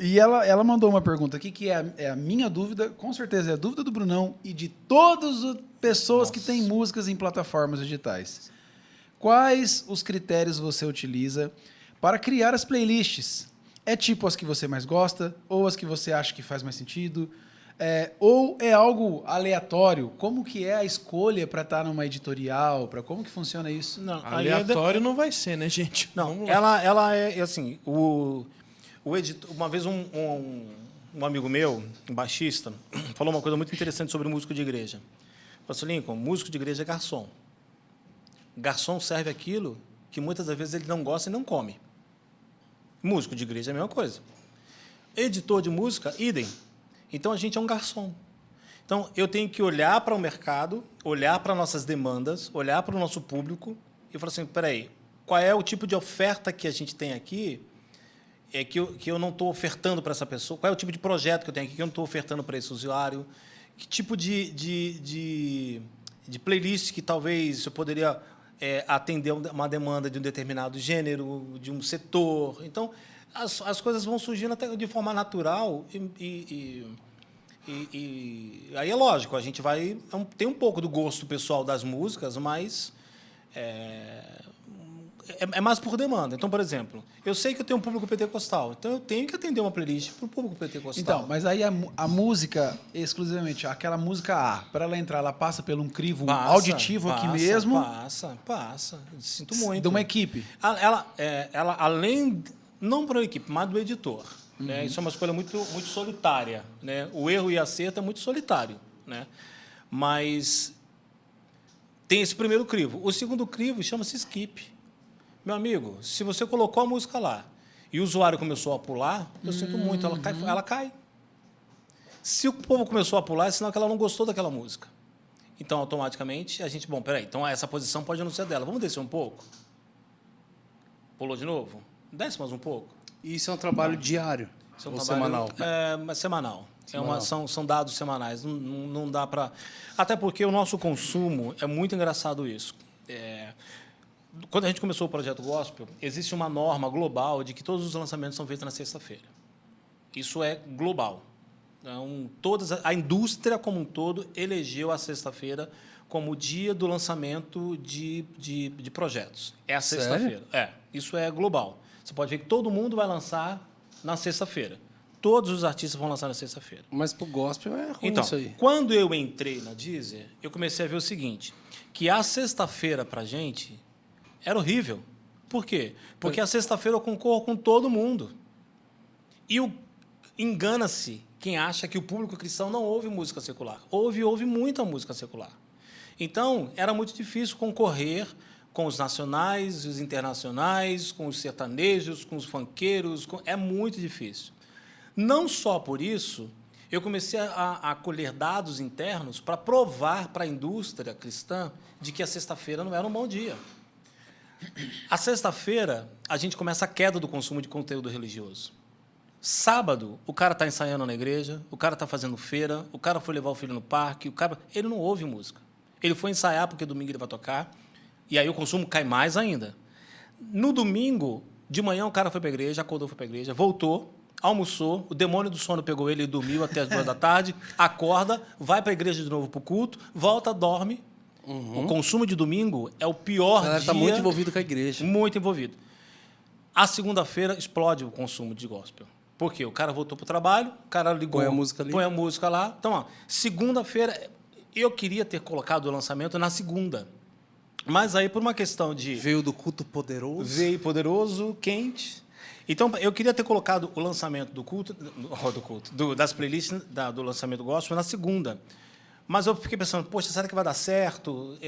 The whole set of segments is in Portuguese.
E ela mandou uma pergunta aqui que é a minha dúvida, com certeza é a dúvida do Brunão e de todas as pessoas que têm músicas em plataformas digitais. Quais os critérios você utiliza para criar as playlists? É tipo as que você mais gosta? Ou as que você acha que faz mais sentido? Ou é algo aleatório? Como que é a escolha para estar numa editorial? Como que funciona isso? Não, Aleatório não vai ser, né, gente? Não, ela é assim, o editor, uma vez um amigo meu, um baixista, falou uma coisa muito interessante sobre músico de igreja. Falou assim, Lincoln, músico de igreja é garçom. Garçom serve aquilo que muitas das vezes ele não gosta e não come. Músico de igreja é a mesma coisa. Editor de música, idem. Então, a gente é um garçom. Então, eu tenho que olhar para o mercado, olhar para nossas demandas, olhar para o nosso público e falar assim, espera aí, qual é o tipo de oferta que a gente tem aqui que eu não estou ofertando para essa pessoa? Qual é o tipo de projeto que eu tenho aqui que eu não estou ofertando para esse usuário? Que tipo de playlist que talvez eu poderia atender uma demanda de um determinado gênero, de um setor? Então, as coisas vão surgindo até de forma natural e aí é lógico, a gente vai... Tem um pouco do gosto pessoal das músicas, mas... É mais por demanda. Então, por exemplo, eu sei que eu tenho um público pentecostal, então eu tenho que atender uma playlist para o público pentecostal. Então, mas aí a música, exclusivamente, aquela música A, para ela entrar, ela passa por um crivo auditivo aqui mesmo? Passa. Sinto muito. De uma equipe? Ela além, não para a equipe, mas do editor. Né? Isso é uma escolha muito, muito solitária. Né? O erro e acerto é muito solitário. Né? Mas tem esse primeiro crivo. O segundo crivo chama-se skip. Meu amigo, se você colocou a música lá e o usuário começou a pular, eu sinto muito, ela cai. Se o povo começou a pular, é sinal que ela não gostou daquela música. Então, automaticamente, a gente... Bom, peraí, então essa posição pode não ser dela. Vamos descer um pouco? Pulou de novo? Desce mais um pouco. E isso é um trabalho diário? Isso é um ou trabalho, semanal? Semanal. São dados semanais. Não dá para... Até porque o nosso consumo... É muito engraçado isso. Quando a gente começou o Projeto Gospel, existe uma norma global de que todos os lançamentos são feitos na sexta-feira. Isso é global. Então, a indústria como um todo elegeu a sexta-feira como o dia do lançamento de projetos. É a sexta-feira. Isso é global. Você pode ver que todo mundo vai lançar na sexta-feira. Todos os artistas vão lançar na sexta-feira. Mas para o gospel é ruim então, isso aí. Quando eu entrei na Deezer, eu comecei a ver o seguinte, que a sexta-feira, para a gente... Era horrível. Por quê? Porque a sexta-feira eu concorro com todo mundo. E engana-se quem acha que o público cristão não ouve música secular. Ouve muita música secular. Então, era muito difícil concorrer com os nacionais, os internacionais, com os sertanejos, com os funkeiros. É muito difícil. Não só por isso, eu comecei a colher dados internos para provar para a indústria cristã de que a sexta-feira não era um bom dia. A sexta-feira, a gente começa a queda do consumo de conteúdo religioso. Sábado, o cara está ensaiando na igreja, o cara está fazendo feira, o cara foi levar o filho no parque, ele não ouve música. Ele foi ensaiar porque domingo ele vai tocar, e aí o consumo cai mais ainda. No domingo, de manhã, o cara foi para a igreja, acordou, foi para a igreja, voltou, almoçou, o demônio do sono pegou ele e dormiu até as 2h, acorda, vai para a igreja de novo para o culto, volta, dorme. O consumo de domingo é o pior dia. Está muito envolvido com a igreja. Muito envolvido. A segunda-feira explode o consumo de gospel. Por quê? O cara voltou para o trabalho, o cara ligou... Põe a música ali. Põe a música lá. Então, segunda-feira, eu queria ter colocado o lançamento na segunda. Mas aí, por uma questão de... Veio do culto poderoso. Veio poderoso, quente. Então, eu queria ter colocado o lançamento das playlists do lançamento gospel na segunda. Mas eu fiquei pensando, poxa, será que vai dar certo?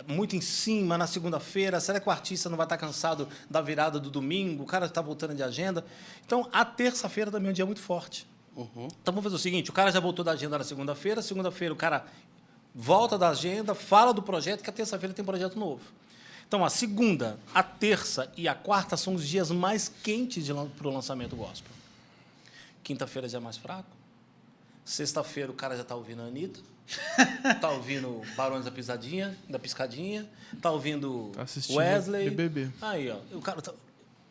Muito em cima, na segunda-feira, será que o artista não vai estar cansado da virada do domingo? O cara está voltando de agenda. Então, a terça-feira também é um dia muito forte. Então, vamos fazer o seguinte, o cara já voltou da agenda na segunda-feira o cara volta da agenda, fala do projeto, que a terça-feira tem projeto novo. Então, a segunda, a terça e a quarta são os dias mais quentes para o lançamento gospel. Quinta-feira já é mais fraco. Sexta-feira o cara já está ouvindo a Anitta. Tá ouvindo Barões da Piscadinha, tá ouvindo Wesley. BBB. Aí, ó, o cara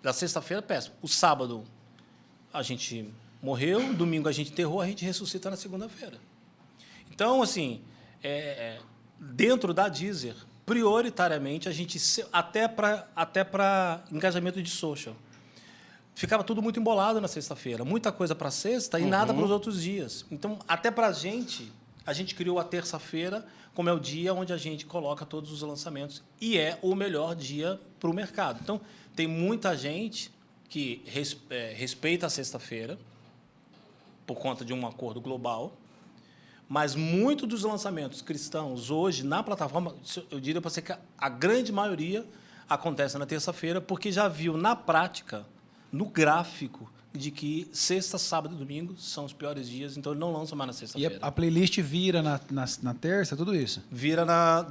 da sexta-feira é péssimo. O sábado a gente Morreu, domingo a gente enterrou, a gente ressuscita na segunda-feira. Então, assim, dentro da Deezer, prioritariamente, a gente, até para engajamento de social, ficava tudo muito embolado na sexta-feira. Muita coisa para sexta e nada para os outros dias. Então, até para a gente criou a terça-feira como é o dia onde a gente coloca todos os lançamentos e é o melhor dia para o mercado. Então, tem muita gente que respeita a sexta-feira por conta de um acordo global, mas muito dos lançamentos cristãos hoje na plataforma, eu diria para você que a grande maioria acontece na terça-feira, porque já viu na prática, no gráfico, de que sexta, sábado e domingo são os piores dias, então ele não lança mais na E sexta-feira. a playlist vira na terça, tudo isso? Vira na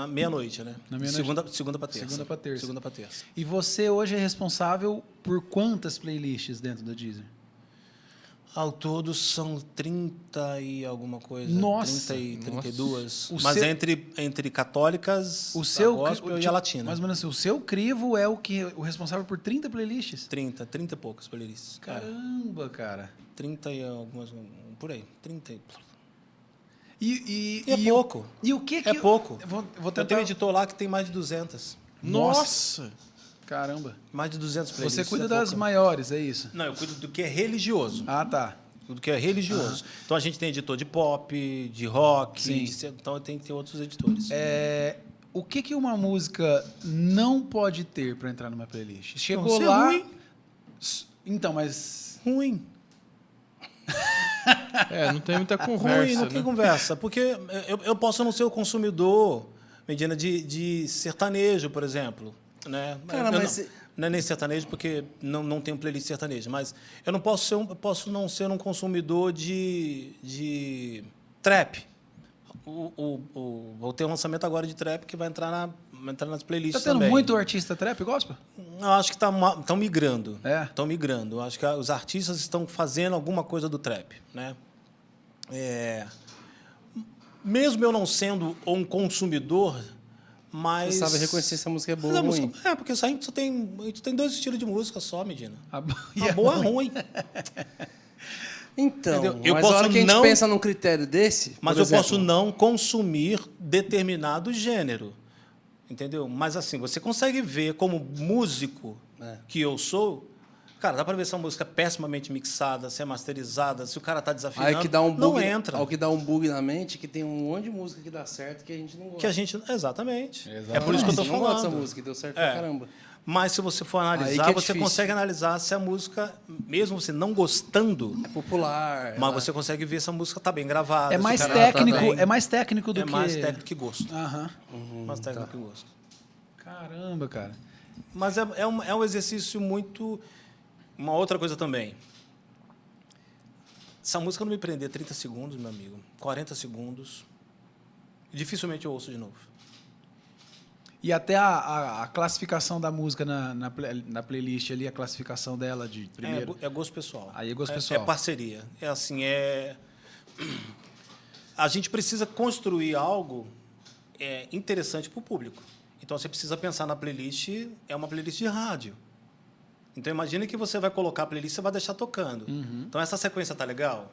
meia-noite, né? Na meia-noite. Segunda para terça. Segunda pra terça. Segunda para terça. E você hoje é responsável por quantas playlists dentro da Deezer? Ao todo são 30 e alguma coisa. Nossa! 30 e 32. O Mas seu- entre católicas, O seu, a gospel e a latina. Mais ou menos assim, o seu crivo é o responsável por 30 playlists? 30 e poucas playlists. Caramba, cara. 30 e algumas, por aí. 30 E é pouco. E o que É pouco. Eu vou Eu tentar... tenho um editor lá que tem mais de 200. Nossa! Caramba. Mais de 200 playlists. Você cuida é das pouco. maiores, é isso? Não, eu cuido do que é religioso. Ah, tá. Do que é religioso. Então a gente tem editor de pop, de rock, Sim. então tem que ter outros editores. O que uma música não pode ter para entrar numa playlist? Chegou Não, ser lá... ruim. Então, mas... Ruim. Não tem muita Ruim, conversa, não tem né? conversa. Porque eu posso não ser o consumidor, Medina, de sertanejo, por exemplo. Né? Cara, Eu mas... não é nem sertanejo, porque não tenho playlist sertaneja, mas eu não posso não ser um consumidor de trap. Vou ter um lançamento agora de trap que vai entrar nas Tá playlists tendo também. muito artista trap gospel? Eu acho que estão migrando. É? Estão migrando. Eu acho que os artistas estão fazendo alguma coisa do trap. Né? Mesmo eu não sendo um consumidor, mas... Você sabe reconhecer se a música é boa Mas a ou ruim. música- porque a gente tem dois estilos de música só, Medina. A A boa é ruim. Então, Entendeu? Eu mas a hora posso que a gente não- pensa num critério desse... Mas por eu exemplo, posso não consumir determinado gênero. Entendeu? Mas assim, você consegue ver como músico que eu sou... Cara, dá pra ver se a música é pessimamente mixada, se é masterizada, se o cara tá desafinando. Aí que dá um bug, não entra. Aí que dá um bug na mente, que tem um monte de música que dá certo que a gente não gosta. Que a gente... Exatamente. Exatamente. É por isso que eu tô A gente não gosta dessa falando. música, e deu certo É. pra caramba. Mas se você for Aí analisar, que é você difícil. consegue analisar se a música, mesmo você não gostando, Popular. mas você consegue ver se a música tá bem gravada. É se mais o cara tá técnico, bem. é mais técnico do É que... mais técnico que gosto. Aham. Mais técnico que gosto. Caramba, cara. Mas é um exercício muito... Uma outra coisa também. Se a música não me prender 30 segundos, meu amigo, 40 segundos, dificilmente eu ouço de novo. E até a classificação da música na playlist ali, a classificação dela de primeiro. É gosto pessoal. Aí é gosto pessoal. É parceria. É assim, a gente precisa construir algo interessante para o público. Então, você precisa pensar na playlist, é uma playlist de rádio. Então, imagine que você vai colocar a playlist e você vai deixar tocando. Então, essa sequência tá legal?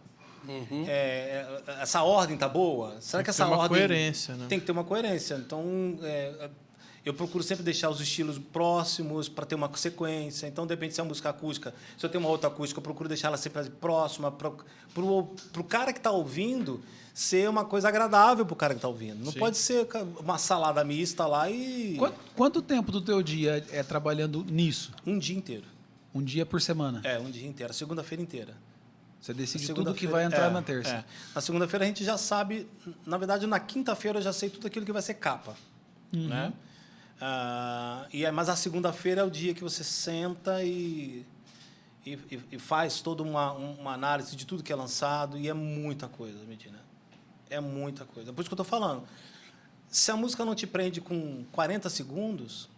Essa ordem tá boa? Será que Tem que essa ter uma ordem... coerência, né? Tem que ter uma coerência. Então, eu procuro sempre deixar os estilos próximos para ter uma sequência. Então, depende se é uma música acústica. Se eu tenho uma outra acústica, eu procuro deixar ela sempre próxima para o cara que está ouvindo ser uma coisa agradável para o cara que está ouvindo. Não Sim. pode ser uma salada mista lá e... Quanto tempo do teu dia é trabalhando nisso? Um dia inteiro. Um dia por semana? Um dia inteiro. A segunda-feira inteira. Você decide tudo Segunda-feira- que vai entrar na terça. Na segunda-feira a gente já sabe... Na verdade, na quinta-feira eu já sei tudo aquilo que vai ser capa. Né? Mas a segunda-feira é o dia que você senta e faz toda uma análise de tudo que é lançado, e é muita coisa, Medina. É muita coisa. Por isso que eu estou falando. Se a música não te prende com 40 segundos...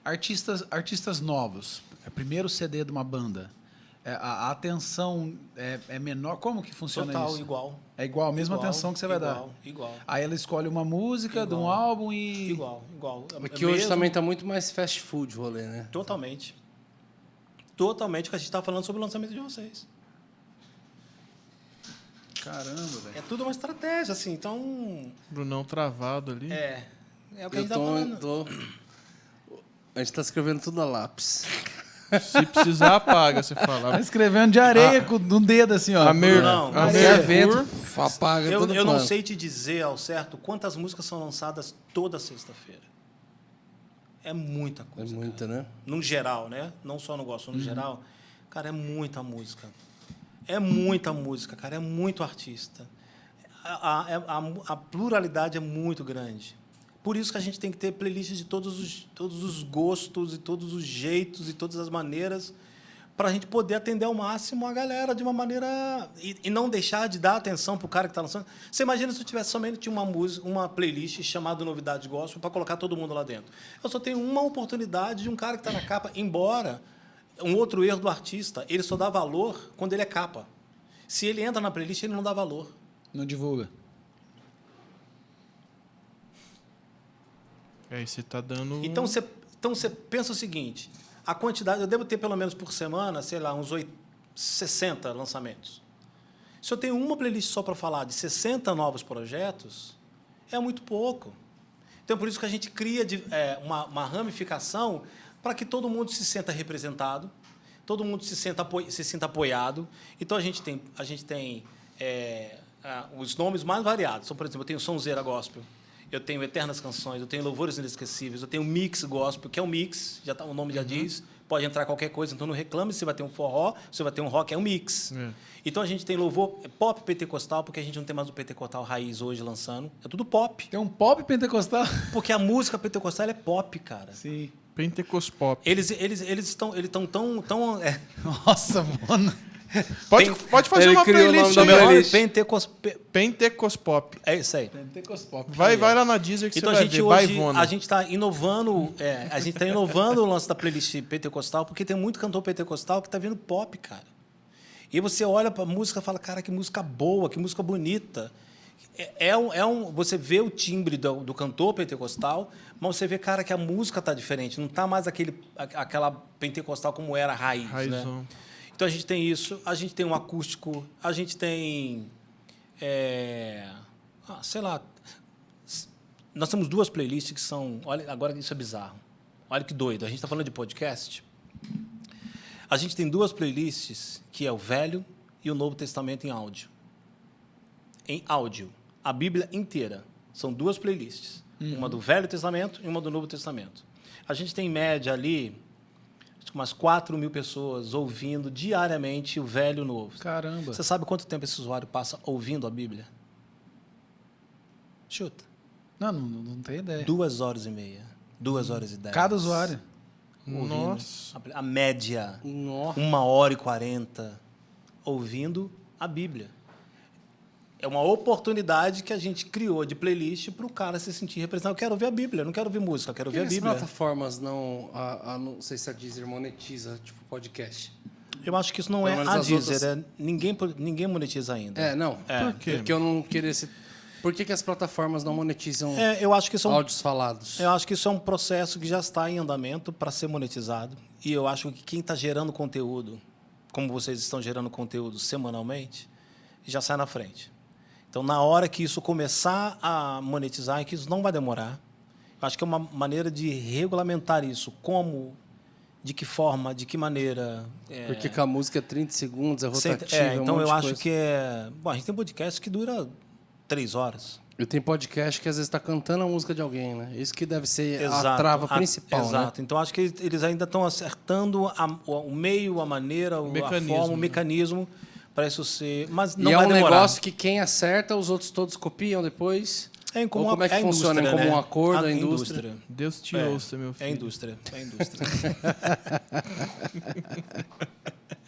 Artistas novos. É o primeiro CD de uma banda. A atenção é menor. Como que funciona Total, isso? igual. É igual, a mesma Igual, atenção que você vai dar. Igual. Aí ela escolhe uma música de um Igual. álbum e... Igual. É que hoje também tá muito mais fast food o rolê, né? Totalmente. totalmente o que a gente está falando sobre o lançamento de vocês. Caramba, velho. É tudo uma estratégia, assim. Então, Brunão travado ali. é o que a Eu gente está falando. A gente tá escrevendo tudo a lápis. Se precisar, apaga, você Tá fala. escrevendo de areia com um dedo assim, ó. A mer... Não, a Qualquer Mercur- vento, apaga Eu todo não plano. sei te dizer ao certo quantas músicas são lançadas toda sexta-feira. É muita É coisa. muita, cara. né? No geral, né? Não só no gospel, no geral. Cara, é muita música. É muita música, cara. É muito artista. A pluralidade é muito grande. Por isso que a gente tem que ter playlists de todos os gostos e todos os jeitos e todas as maneiras para a gente poder atender ao máximo a galera de uma maneira... E não deixar de dar atenção para o cara que está lançando. Você imagina se eu tivesse somente uma playlist chamada Novidade Gospel para colocar todo mundo lá dentro. Eu só tenho uma oportunidade de um cara que está na capa, embora um outro erro do artista, ele só dá valor quando ele é capa. Se ele entra na playlist, ele não dá valor. Não divulga. Aí você tá dando... Então você pensa o seguinte, a quantidade, eu devo ter pelo menos por semana, sei lá, uns 60 lançamentos. Se eu tenho uma playlist só para falar de 60 novos projetos, é muito pouco. Então, por isso que a gente cria uma ramificação para que todo mundo se sinta representado, todo mundo se sinta apoiado. Então, a gente tem os nomes mais variados. Então, por exemplo, eu tenho Sonzeira Gospel, eu tenho Eternas Canções, eu tenho Louvores Inesquecíveis, eu tenho Mix Gospel, que é um mix, já tá, o nome já diz, pode entrar qualquer coisa, então não reclame se vai ter um forró, se vai ter um rock, é um mix. É. Então a gente tem louvor pop pentecostal, porque a gente não tem mais o pentecostal raiz hoje lançando, é tudo pop. Tem um pop pentecostal? Porque a música pentecostal ela é pop, cara. Sim. Pentecospop. Eles estão tão Nossa, mano. Pode fazer Ele uma criou o playlist nome aí, da ó. playlist. Pentecospop. É isso aí. Pentecospop. Vai lá na Deezer que Então você a vai gente ver. hoje Baivona. a gente está inovando, o lance da playlist pentecostal, porque tem muito cantor pentecostal que está vindo pop, cara. E você olha para a música e fala, cara, que música boa, que música bonita. Você vê o timbre do cantor pentecostal, mas você vê, cara, que a música está diferente. Não está mais aquela pentecostal como era a raiz, Raizão. né? Então a gente tem isso, a gente tem um acústico, a gente tem, sei lá, nós temos duas playlists que são, olha, agora isso é bizarro, olha que doido, a gente está falando de podcast, a gente tem duas playlists que é o Velho e o Novo Testamento em áudio. Em áudio, a Bíblia inteira, são duas playlists, uma do Velho Testamento e uma do Novo Testamento. A gente tem em média ali umas 4.000 pessoas ouvindo diariamente o Velho e o Novo. Caramba. Você sabe quanto tempo esse usuário passa ouvindo a Bíblia? Chuta. Não tenho ideia. 2h30. 2h10. Cada usuário. Ouvindo. Nossa. A média, Nossa. 1h40 ouvindo a Bíblia. É uma oportunidade que a gente criou de playlist para o cara se sentir representado. Eu quero ouvir a Bíblia, eu não quero ouvir música, eu quero Por ouvir a que as Bíblia. plataformas não sei se a Deezer monetiza, tipo, podcast? Eu acho que isso não Pelo é menos a as Deezer, outras- ninguém monetiza ainda. Não. Por quê? Porque eu não queria esse... Por que as plataformas não monetizam Eu acho que isso é um áudios falados? Eu acho que isso é um processo que já está em andamento para ser monetizado. E eu acho que quem está gerando conteúdo, como vocês estão gerando conteúdo semanalmente, já sai na frente. Então, na hora que isso começar a monetizar, e que isso não vai demorar, eu acho que é uma maneira de regulamentar isso. Como, de que forma, de que maneira. Porque com a música é 30 segundos, é rotativa, então um monte eu de acho coisa. que Bom, a gente tem podcast que dura 3 horas. E tem podcast que às vezes está cantando a música de alguém, né? Isso que deve ser a trava principal, né? Exato. Então, acho que eles ainda estão acertando o meio, a maneira, a forma, o mecanismo para isso ser... Mas não E é vai um demorar. negócio que quem acerta, os outros todos copiam depois? Ou como é que funciona? indústria, Como né? um acordo, A a indústria? Deus te É, ouça, meu filho. É a indústria.